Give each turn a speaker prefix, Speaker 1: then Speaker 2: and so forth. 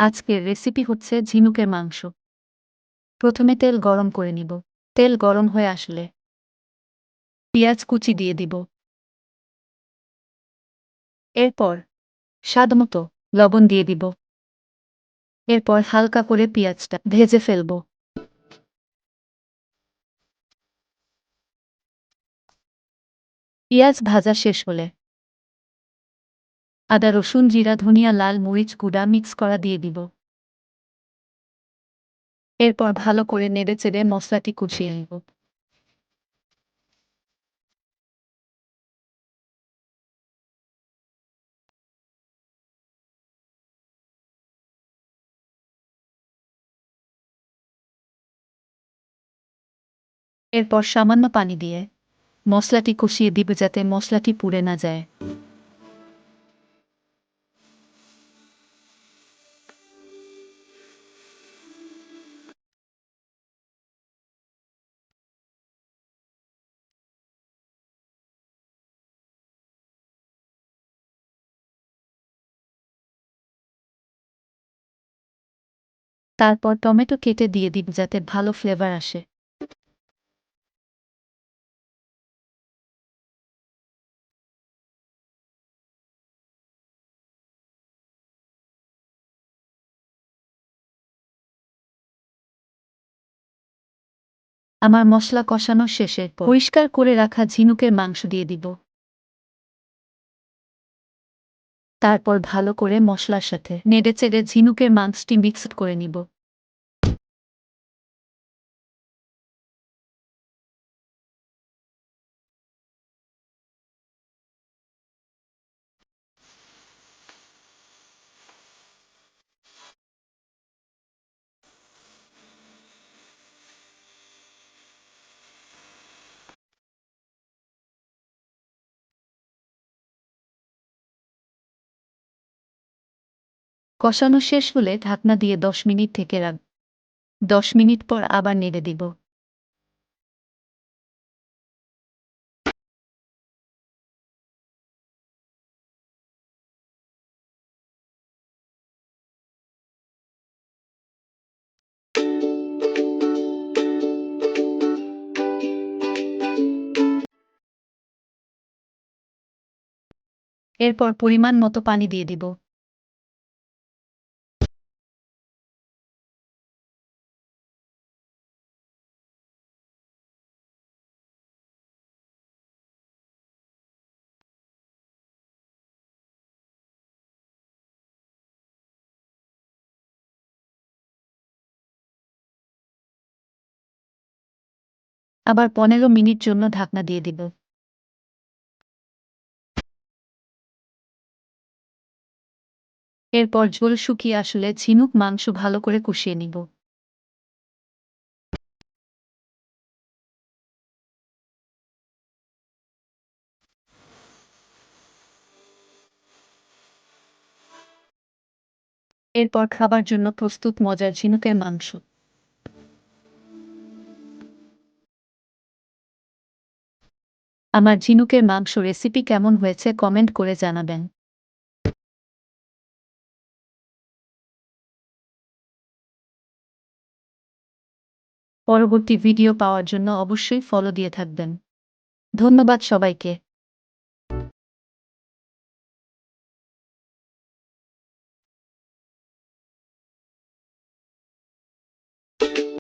Speaker 1: আজকের রেসিপি হচ্ছে ঝিনুকের মাংস। প্রথমে তেল গরম করে নিব। তেল গরম হয়ে আসলে পেঁয়াজ কুচি দিয়ে দিব। এরপর স্বাদমতো লবণ দিয়ে দিব। এরপর হালকা করে পেঁয়াজটা ভেজে ফেলব। পেঁয়াজ ভাজা শেষ হলে আদা রসুন জিরা ধনিয়া লাল মরিচ গুঁড়া মিক্স করা দিয়ে দিব। এরপর ভালো করে নেড়েচেড়ে মশলাটি কষিয়ে নেব। এরপর সামান্য পানি দিয়ে মশলাটি কষিয়ে দিব যাতে মশলাটি পুড়ে না যায়। তারপর টমেটো কেটে দিয়ে দিব যাতে ভালো ফ্লেভার আসে। আমার মশলা কষানো শেষে পরিষ্কার করে রাখা ঝিনুকের মাংস দিয়ে দিব। তারপর ভালো করে মশলার সাথে নেড়েচেড়ে ঝিনুকের মাংসটি মিক্সড করে নিব। কষানো শেষ হলে ঢাকনা দিয়ে 10 মিনিট ঢেকে রাখ। 10 মিনিট পর আবার নেড়ে দিব। এরপর পরিমাণ মতো পানি দিয়ে দিব। আবার 15 মিনিট জন্য ঢাকনা দিয়ে দিব। এরপর ঝোল শুকিয়ে আসলে ঝিনুক মাংস ভালো করে কষিয়ে নিব। এরপর খাবার জন্য প্রস্তুত মজার ঝিনুকের মাংস। আমার ঝিনুকের মাংস রেসিপি কেমন হয়েছে কমেন্ট করে জানাবেন। পরবর্তী ভিডিও পাওয়ার জন্য অবশ্যই ফলো দিয়ে থাকবেন। ধন্যবাদ সবাইকে।